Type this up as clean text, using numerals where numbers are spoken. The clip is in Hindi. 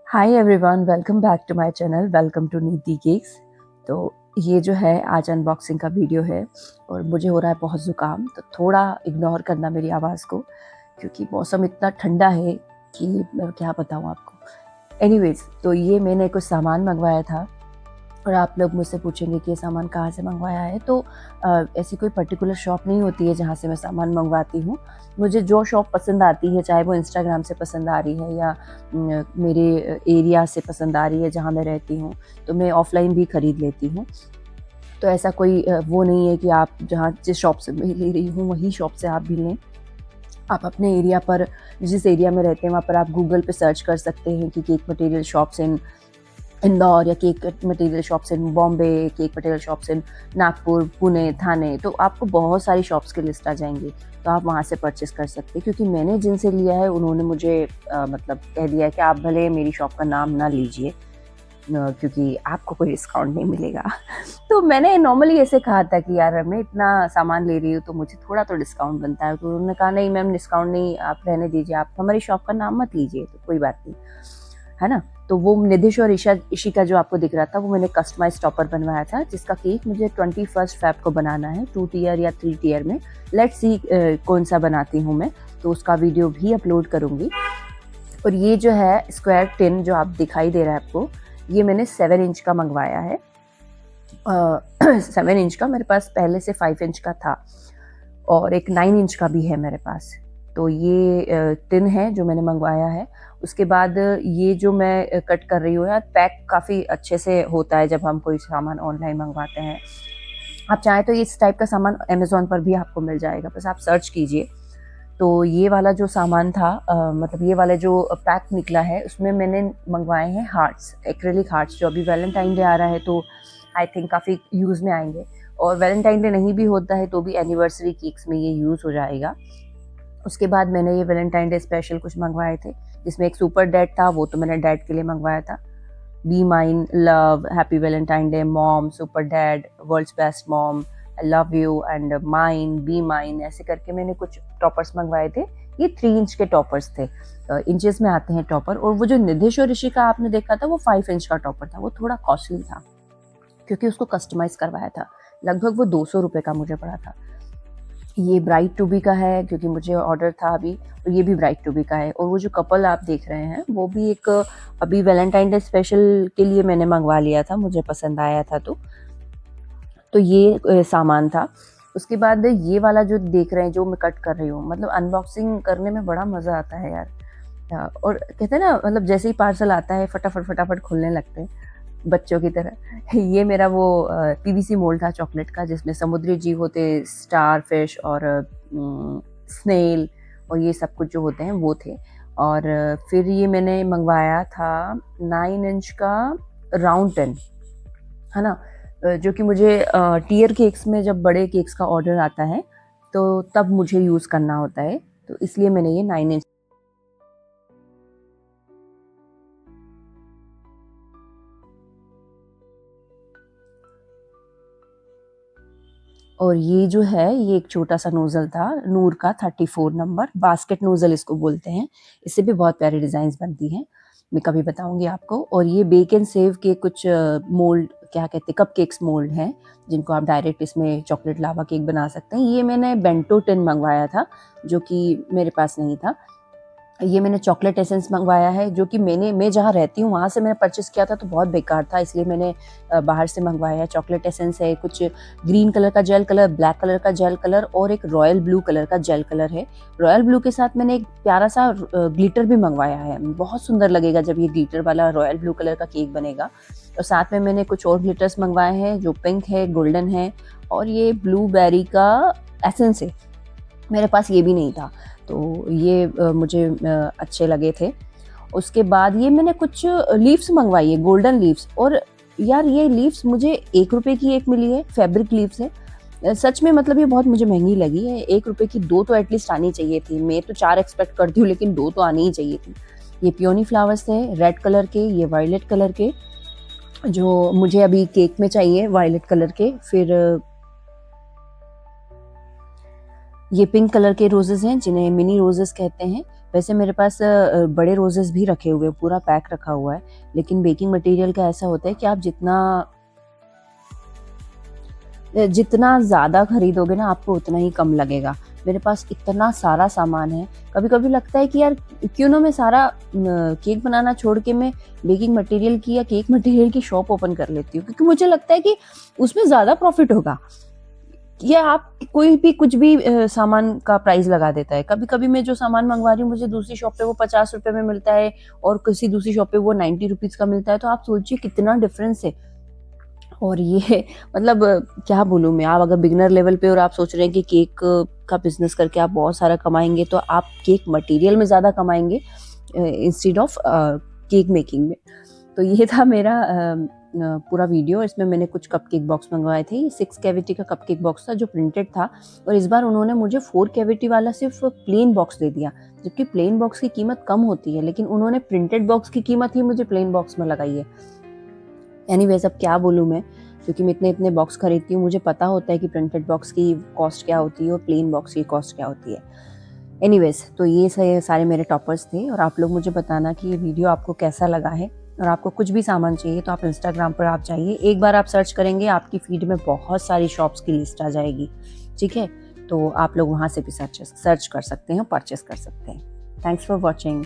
Hi everyone, welcome back to my channel. Welcome to Neeti cakes. तो ये जो है आज अनबॉक्सिंग का वीडियो है और मुझे हो रहा है बहुत ज़ुकाम, तो थोड़ा इग्नोर करना मेरी आवाज़ को, क्योंकि मौसम इतना ठंडा है कि मैं क्या बताऊँ आपको। एनीवेज़, तो ये मैंने कुछ सामान मंगवाया था और आप लोग मुझसे पूछेंगे कि ये सामान कहाँ से मंगवाया है। तो ऐसी कोई पर्टिकुलर शॉप नहीं होती है जहाँ से मैं सामान मंगवाती हूँ। मुझे जो शॉप पसंद आती है, चाहे वो इंस्टाग्राम से पसंद आ रही है या मेरे एरिया से पसंद आ रही है जहाँ मैं रहती हूँ, तो मैं ऑफ़लाइन भी खरीद लेती हूँ। तो ऐसा कोई वो नहीं है कि आप जहाँ जिस शॉप से मैं ले रही हूँ वही शॉप से आप भी लें। आप अपने एरिया पर, जिस एरिया में रहते हैं वहाँ पर आप गूगल पे सर्च कर सकते हैं कि cake material shops in Indore या cake material shops in Bombay, cake material shops in Nagpur, Pune, Thane. तो आपको बहुत सारी शॉप्स की लिस्ट आ जाएँगी, तो आप वहाँ से परचेज़ कर सकते हैं। क्योंकि मैंने जिनसे लिया है उन्होंने मुझे मतलब कह दिया है कि आप भले मेरी शॉप का नाम ना लीजिए, क्योंकि आपको कोई डिस्काउंट नहीं मिलेगा। तो मैंने नॉर्मली ऐसे कहा था कि यार मैं इतना सामान ले रही हूँ तो मुझे थोड़ा तो डिस्काउंट बनता है। तो उन्होंने कहा नहीं मैम, डिस्काउंट नहीं, आप रहने दीजिए, आप हमारी शॉप का नाम मत लीजिए, तो कोई बात नहीं, है ना। तो वो निधिश और इशिका जो आपको दिख रहा था वो मैंने कस्टमाइज टॉपर बनवाया था, जिसका केक मुझे 21 फेब को बनाना है, 2 टियर या 3 टियर में। लेट्स सी कौन सा बनाती हूँ मैं, तो उसका वीडियो भी अपलोड करूँगी। और ये जो है स्क्वायर टिन जो आप दिखाई दे रहा है आपको, ये मैंने 7 इंच का मंगवाया है। 7 इंच का मेरे पास पहले से 5 इंच का था और एक 9 इंच का भी है मेरे पास। तो ये टिन है जो मैंने मंगवाया है। उसके बाद ये जो मैं कट कर रही हूँ यार, पैक काफ़ी अच्छे से होता है जब हम कोई सामान ऑनलाइन मंगवाते हैं। आप चाहें तो इस टाइप का सामान अमेज़न पर भी आपको मिल जाएगा, बस आप सर्च कीजिए। तो ये वाला जो सामान था, मतलब ये वाला जो पैक निकला है, उसमें मैंने मंगवाए हैं हार्ट्स, एक्रिलिक हार्ट्स, जो अभी वैलेंटाइन डे आ रहा है तो आई थिंक काफ़ी यूज़ में आएंगे। और वैलेंटाइन डे नहीं भी होता है तो भी एनिवर्सरी केक्स में ये यूज़ हो जाएगा। उसके बाद मैंने ये वैलेंटाइन डे स्पेशल कुछ मंगवाए थे, जिसमें एक सुपर डैड था, वो तो मैंने डैड के लिए मंगवाया था। Be mine, love, happy Valentine day, mom, super dad, world's best mom, I love you and mine, be mine, ऐसे करके मैंने कुछ टॉपर्स मंगवाए थे। ये 3 इंच के टॉपर्स थे, इंचेस में आते हैं टॉपर। और वो जो निधिश और ऋषि का आपने देखा था वो 5 इंच का टॉपर था, वो थोड़ा कॉस्टली था क्योंकि उसको कस्टमाइज करवाया था। लगभग वो 200 रुपये का मुझे पड़ा था। ये ब्राइड टू बी का है क्योंकि मुझे ऑर्डर था अभी, और ये भी ब्राइड टू बी का है। और वो जो कपल आप देख रहे हैं वो भी एक अभी वैलेंटाइन डे स्पेशल के लिए मैंने मंगवा लिया था, मुझे पसंद आया था। तो ये सामान था। उसके बाद ये वाला जो देख रहे हैं जो मैं कट कर रही हूँ, मतलब अनबॉक्सिंग करने में बड़ा मज़ा आता है यार। और कहते हैं ना, मतलब जैसे ही पार्सल आता है फटाफट फटाफट खुलने लगते हैं बच्चों की तरह। ये मेरा वो पीवीसी मोल्ड था चॉकलेट का, जिसमें समुद्री जीव होते, स्टार फिश और स्नेल और ये सब कुछ जो होते हैं वो थे। और फिर ये मैंने मंगवाया था 9 इंच का राउंड टिन, है ना। जो कि मुझे टियर केक्स में जब बड़े केक्स का ऑर्डर आता है तो तब मुझे यूज़ करना होता है, तो इसलिए मैंने ये 9 इंच। और ये जो है ये एक छोटा सा नोज़ल था, नूर का 34 नंबर, बास्केट नोज़ल इसको बोलते हैं। इससे भी बहुत प्यारी डिज़ाइंस बनती हैं, मैं कभी बताऊँगी आपको। और ये बेक एंड सेव के कुछ मोल्ड, क्या कहते हैं, कपकेक्स मोल्ड हैं, जिनको आप डायरेक्ट इसमें चॉकलेट लावा केक बना सकते हैं। ये मैंने बेंटो टिन मंगवाया था, जो कि मेरे पास नहीं था। ये मैंने चॉकलेट एसेंस मंगवाया है, जो कि मैं जहाँ रहती हूँ वहाँ से मैंने परचेज़ किया था तो बहुत बेकार था, इसलिए मैंने बाहर से मंगवाया है। चॉकलेट एसेंस है, कुछ ग्रीन कलर का जेल कलर, ब्लैक कलर का जेल कलर और एक रॉयल ब्लू कलर का जेल कलर है। रॉयल ब्लू के साथ मैंने एक प्यारा सा ग्लिटर भी मंगवाया है, बहुत सुंदर लगेगा जब ये ग्लिटर वाला रॉयल ब्लू कलर का केक बनेगा। और साथ में मैंने कुछ और ग्लिटर्स मंगवाए हैं जो पिंक है, गोल्डन है, और ये ब्लूबेरी का एसेंस है, मेरे पास ये भी नहीं था, तो ये मुझे अच्छे लगे थे। उसके बाद ये मैंने कुछ लीव्स मंगवाई है, गोल्डन लीव्स। और यार ये लीव्स मुझे 1 रुपए की एक मिली है, फैब्रिक लीव्स है। सच में मतलब ये बहुत मुझे महंगी लगी है, 1 रुपए की 2 तो एटलीस्ट आनी चाहिए थी। मैं तो 4 एक्सपेक्ट करती हूँ लेकिन 2 तो आनी ही चाहिए थी। ये पियोनी फ्लावर्स थे रेड कलर के, ये वायलेट कलर के, जो मुझे अभी केक में चाहिए वायलेट कलर के। फिर ये पिंक कलर के रोजेस हैं जिन्हें मिनी रोजेस कहते हैं। वैसे मेरे पास बड़े रोजेस भी रखे हुए हैं, पूरा पैक रखा हुआ है, लेकिन बेकिंग मटेरियल का ऐसा होता है कि आप जितना ज़्यादा खरीदोगे ना, आपको उतना ही कम लगेगा। मेरे पास इतना सारा सामान है, कभी-कभी लगता है कि यार क्यों ना मैं सारा केक बनाना छोड़ के मैं बेकिंग मटेरियल की या केक मटेरियल की शॉप ओपन कर लेती हूँ, क्योंकि मुझे लगता है कि उसमें ज़्यादा प्रॉफ़िट होगा। या आप कोई भी कुछ भी सामान का प्राइस लगा देता है। कभी-कभी मैं जो सामान मँगवा रही हूँ, मुझे दूसरी शॉप पे वो ₹50 में मिलता है और किसी दूसरी शॉप पे वो ₹90 का मिलता है, तो आप सोचिए कितना डिफ़रेंस है। और ये मतलब क्या बोलूँ मैं, आप अगर बिगिनर लेवल पे और आप सोच रहे हैं कि केक का बिज़नेस करके आप बहुत सारा कमाएँगे, तो आप केक मटेरियल में ज़्यादा कमाएँगे इंस्टेड ऑफ केक मेकिंग में। तो ये था मेरा पूरा वीडियो। इसमें मैंने कुछ कपकेक बॉक्स मँगवाए थे। ये 6 कैविटी का कपकेक बॉक्स था जो प्रिंटेड था, और इस बार उन्होंने मुझे 4 कैविटी वाला सिर्फ़ प्लेन बॉक्स दे दिया, जबकि प्लेन बॉक्स की कीमत कम होती है, लेकिन उन्होंने प्रिंटेड बॉक्स की कीमत ही मुझे प्लेन बॉक्स में लगाई है। एनीवेज़ अब क्या बोलूँ मैं, क्योंकि मैं इतने-इतने बॉक्स खरीदती हूँ, मुझे पता होता है कि प्रिंटेड बॉक्स की कॉस्ट क्या होती है और प्लेन बॉक्स की कॉस्ट क्या होती है। एनीवेज़ तो ये सारे मेरे टॉपर्स थे, और आप लोग मुझे बताना कि ये वीडियो आपको कैसा लगा है, और आपको कुछ भी सामान चाहिए तो आप इंस्टाग्राम पर आप जाइए, एक बार आप सर्च करेंगे, आपकी फीड में बहुत सारी शॉप्स की लिस्ट आ जाएगी, ठीक है? तो आप लोग वहाँ से भी सर्च कर सकते हैं, परचेज़ कर सकते हैं। Thanks for watching.